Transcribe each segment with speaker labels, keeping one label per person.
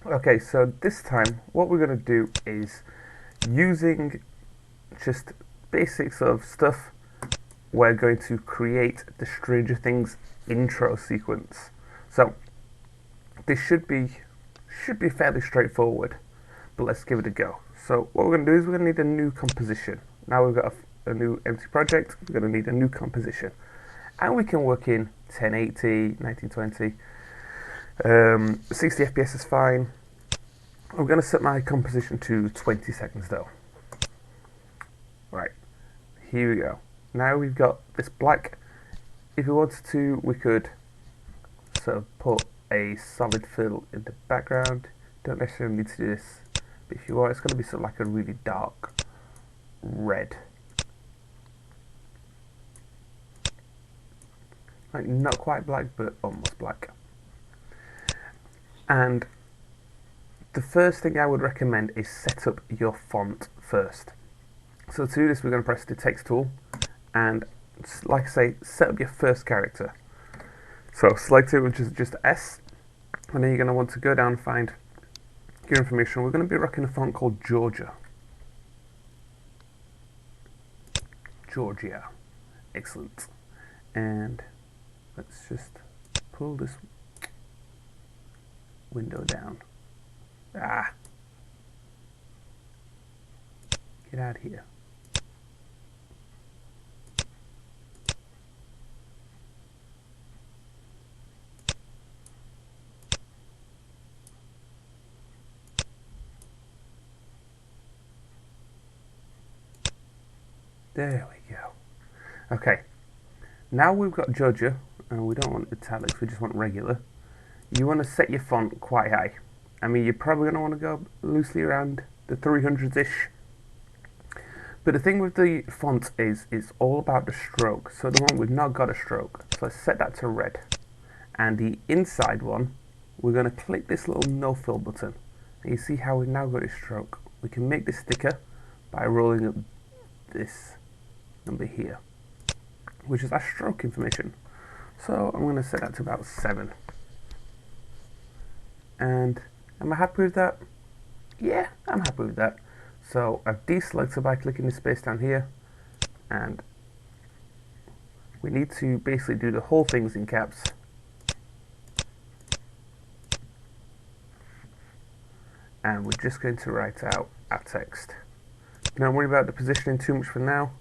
Speaker 1: Okay, so this time what we're going to do is using just basics of stuff, we're going to create the Stranger Things intro sequence. So this should be fairly straightforward, but let's give it a go. So what we're going to do is we're going to need a new composition. Now we've got a new empty project, we're going to need a new composition. And we can work in 1080, 1920, 60 FPS is fine. I'm going to set my composition to 20 seconds though. Right, here we go. Now we've got this black. If we wanted to, we could sort of put a solid fill in the background. Don't necessarily need to do this, but if you want, it's going to be sort of like a really dark red. Like not quite black, but almost black. And the first thing I would recommend is set up your font first. So to do this, we're going to press the text tool and, like I say, set up your first character. So select it, which is just S, and then you're going to want to go down and find your information. We're going to be rocking a font called Georgia. Georgia. Excellent. And let's just pull this window down. Ah! Get out of here. There we go. Okay. Now we've got Georgia, and we don't want italics, we just want regular. You want to set your font quite high. I mean, you're probably going to want to go loosely around the 300s-ish. But the thing with the font is it's all about the stroke. So the one we've not got a stroke. So let's set that to red. And the inside one, we're going to click this little no fill button. And you see how we've now got a stroke. We can make this thicker by rolling up this number here, which is our stroke information. So I'm going to set that to about 7. And am I happy with that? Yeah, I'm happy with that. So I've deselected by clicking the space down here, and we need to basically do the whole things in caps. And we're just going to write out our text. Don't worry about the positioning too much for now.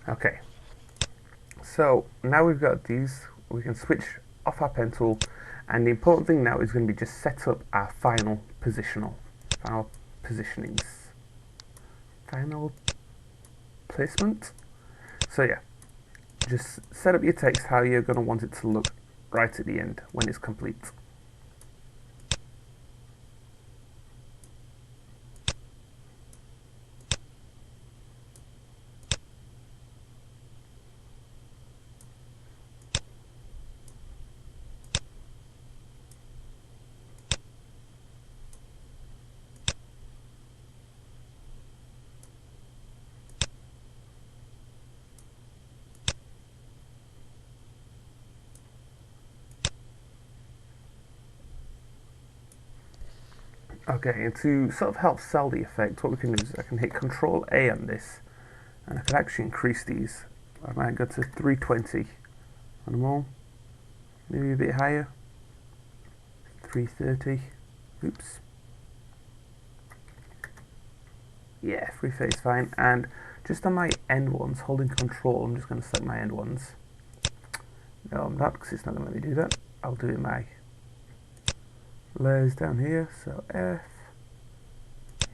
Speaker 1: Okay, so now we've got these, we can switch off our pen tool, and the important thing now is going to be just set up our final positionings, final placement. So yeah, just set up your text how you're going to want it to look right at the end when it's complete. Okay, and to sort of help sell the effect, what we can do is I can hit Control A on this, and I can actually increase these. I might go to 320 on them all, maybe a bit higher, 330, oops. Yeah, 330 is fine, and just on my end ones, holding Control, I'm just going to select my end ones. No, I'm not, because it's not going to let me do that. I'll do it in my layers down here, so F,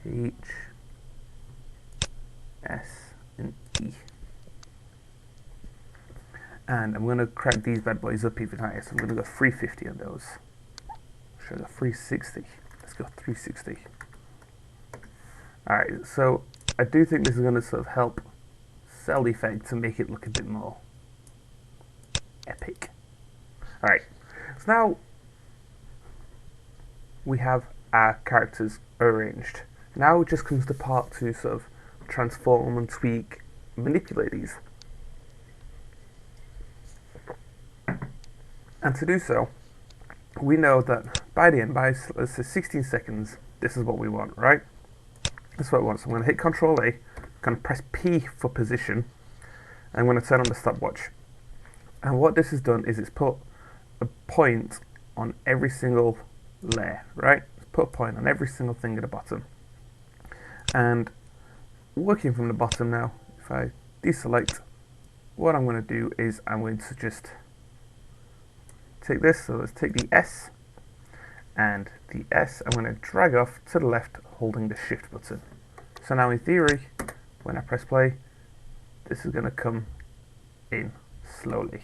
Speaker 1: H, S, and E. And I'm going to crank these bad boys up even higher, so I'm going to go 350 on those. Should I go 360? let's go 360. Alright, so I do think this is going to sort of help sell the effect to make it look a bit more epic. Alright, so now we have our characters arranged. Now it just comes the part to sort of transform and tweak, manipulate these. And to do so, we know that by the end, by let's say 16 seconds, this is what we want, right? That's what we want. So I'm going to hit Control A, I'm going to press P for position, and I'm going to turn on the stopwatch. And what this has done is it's put a point on every single layer, right? It's put a point on every single thing at the bottom. And working from the bottom now, if I deselect, what I'm going to do is I'm going to just take this, so let's take the S, and the S I'm going to drag off to the left holding the shift button. So now in theory, when I press play, this is going to come in slowly.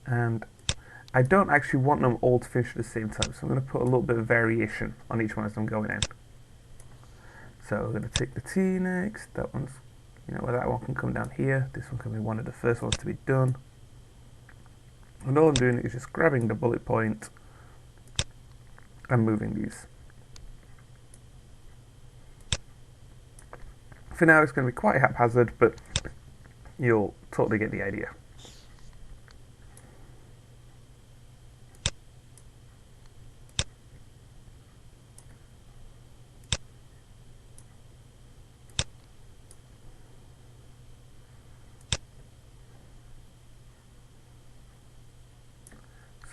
Speaker 1: And I don't actually want them all to finish at the same time, so I'm going to put a little bit of variation on each one as I'm going in. So we're going to take the T next, that one's, that one can come down here, this one can be one of the first ones to be done. And all I'm doing is just grabbing the bullet point and moving these. For now it's going to be quite haphazard, but you'll totally get the idea.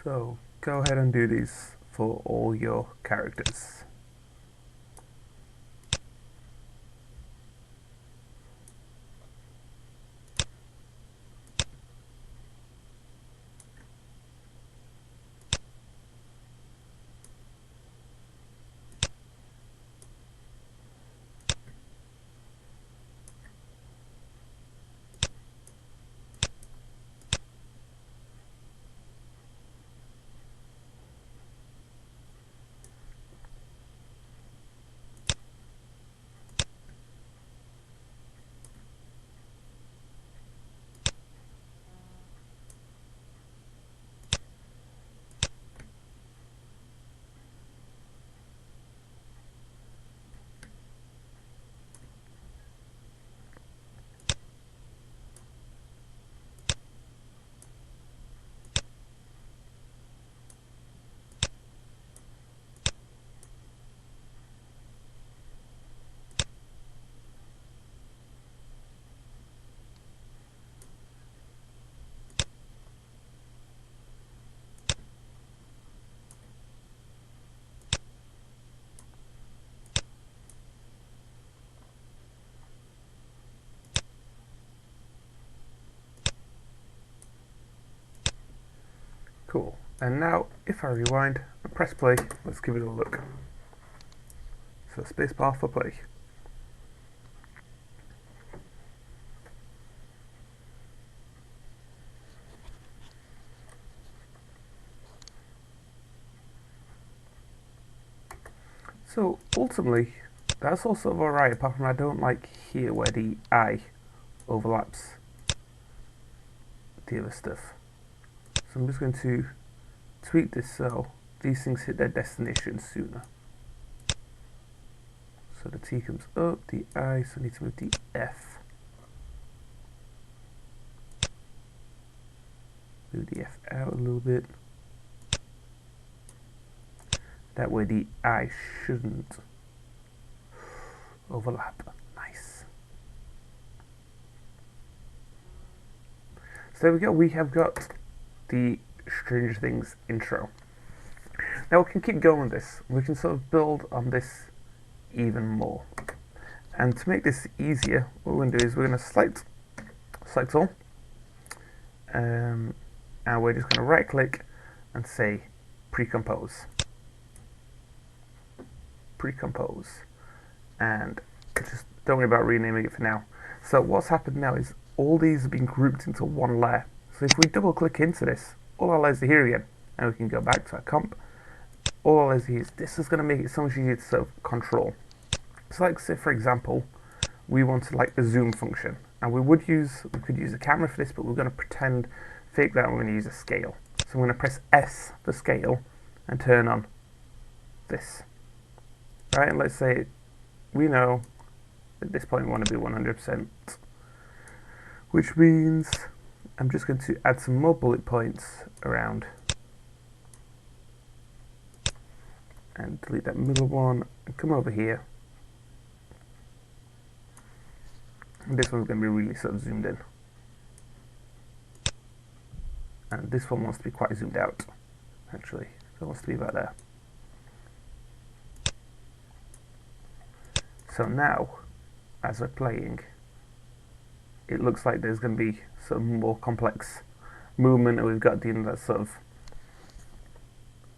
Speaker 1: So go ahead and do these for all your characters. Cool. And now, if I rewind and press play, let's give it a look. So spacebar for play. So ultimately, that's all sort of alright, apart from I don't like here where the eye overlaps the other stuff. So I'm just going to tweak this so these things hit their destination sooner. So the T comes up, the I, so I need to move the F. Move the F out a little bit. That way the I shouldn't overlap. Nice. So there we go, we have got the Stranger Things intro. Now we can keep going with this. We can sort of build on this even more. And to make this easier, what we're going to do is we're going to select all, and we're just going to right click and say pre-compose. Pre-compose. And just don't worry about renaming it for now. So what's happened now is all these have been grouped into one layer. So if we double click into this, all our layers are here again, and we can go back to our comp, all as is, this is going to make it so much easier to sort of control. So like say for example, we wanted like the zoom function, and we could use a camera for this, but we're going to pretend, fake that, and we're going to use a scale. So I'm going to press S for scale and turn on this. Right, and let's say we know at this point we want to be 100%, which means I'm just going to add some more bullet points around and delete that middle one and come over here. And this one's going to be really sort of zoomed in. And this one wants to be quite zoomed out, actually. It wants to be about there. So now, as we're playing, it looks like there's going to be sort of more complex movement, and we've got that sort of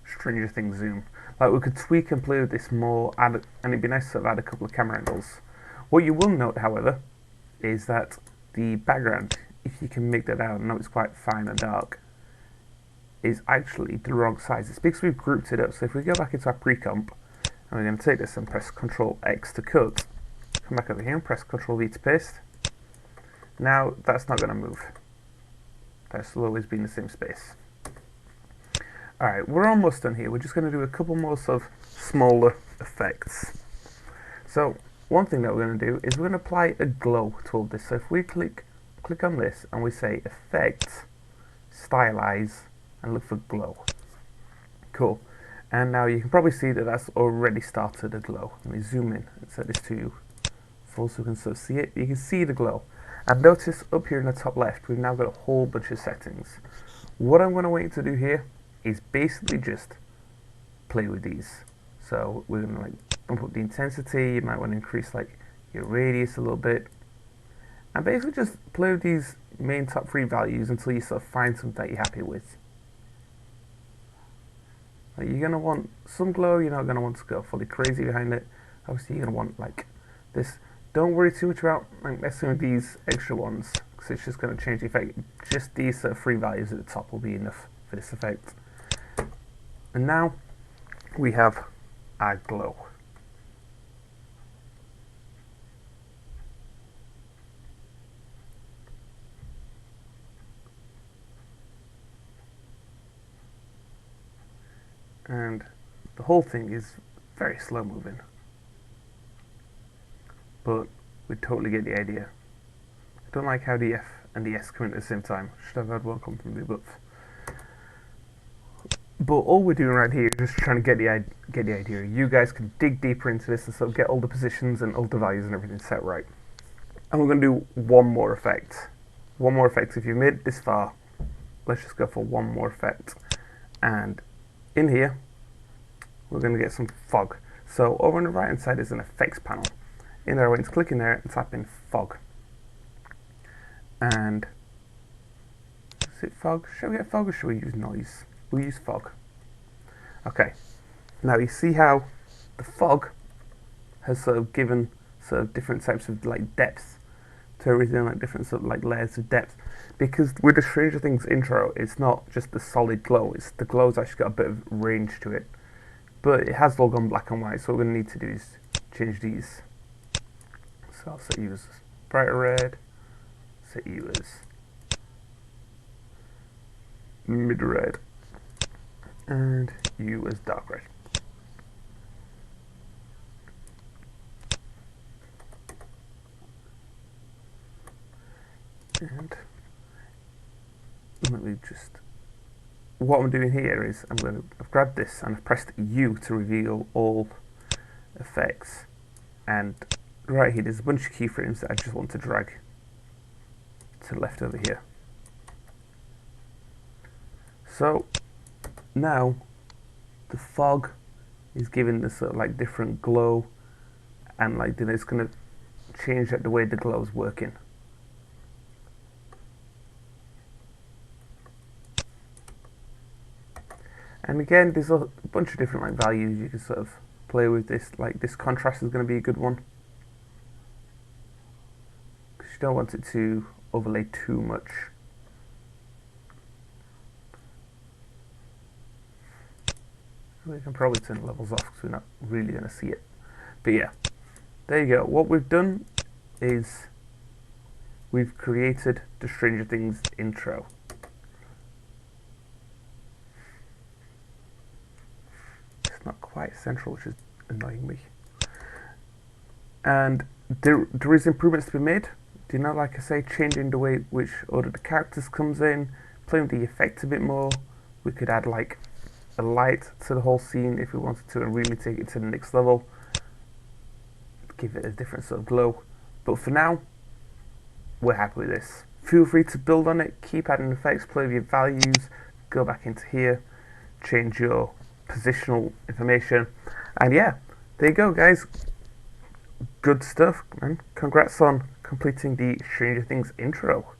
Speaker 1: Stranger Things zoom. Like we could tweak and play with this more, and it'd be nice to sort of add a couple of camera angles. What you will note, however, is that the background, if you can make that out, I know it's quite fine and dark, is actually the wrong size. It's because we've grouped it up. So if we go back into our pre-comp, and we're going to take this and press Ctrl X to cut, come back over here and press Ctrl V to paste. Now that's not going to move. That's always been the same space. Alright, we're almost done here. We're just going to do a couple more sort of smaller effects. So one thing that we're going to do is we're going to apply a glow to all this. So if we click on this and we say Effect, Stylize, and look for glow. Cool. And now you can probably see that that's already started a glow. Let me zoom in and set this to full so you can sort of see it. You can see the glow. And notice up here in the top left, we've now got a whole bunch of settings. What I'm going to want you to do here is basically just play with these. So we're going to like bump up the intensity. You might want to increase like your radius a little bit. And basically just play with these main top 3 values until you sort of find something that you're happy with. Like you're going to want some glow, you're not going to want to go fully crazy behind it. Obviously you're going to want like this. Don't worry too much about like messing with these extra ones, because it's just going to change the effect. Just these 3 values at the top will be enough for this effect. And now we have our glow. And the whole thing is very slow moving, but we totally get the idea. I don't like how the F and the S come in at the same time. Should have had one come from the above. But all we're doing right here is just trying to get the idea. You guys can dig deeper into this and sort of get all the positions and all the values and everything set right. And we're going to do one more effect. One more effect. If you've made it this far, let's just go for one more effect. And in here, we're going to get some fog. So over on the right hand side is an effects panel. In there, I want to click in there and type in fog. And is it fog? Shall we get fog or should we use noise? We'll use fog. Okay. Now you see how the fog has sort of given sort of different types of like depth to everything, like different sort of like layers of depth. Because with the Stranger Things intro, it's not just the solid glow. It's the glow's actually got a bit of range to it. But it has all gone black and white. So what we're going to need to do is change these. So I'll set you as brighter red. Set you as mid red. And you as dark red. And let me just, what I'm doing here is I've grabbed this and I've pressed U to reveal all effects, and right here there's a bunch of keyframes that I just want to drag to the left over here. So now the fog is giving this sort of like different glow, and like then it's going to change the way the glow is working. And again, there's a bunch of different like values you can sort of play with this. Like this contrast is going to be a good one, because you don't want it to overlay too much. We can probably turn levels off because we're not really going to see it. But yeah, there you go. What we've done is we've created the Stranger Things intro. It's not quite central, which is annoying me. And there is improvements to be made. Do you know, like I say, changing the way which order the characters comes in, playing with the effects a bit more. We could add like a light to the whole scene if we wanted to and really take it to the next level. Give it a different sort of glow. But for now, we're happy with this. Feel free to build on it, keep adding effects, play with your values, go back into here, change your positional information. And yeah, there you go guys. Good stuff, man. Congrats on completing the Stranger Things intro.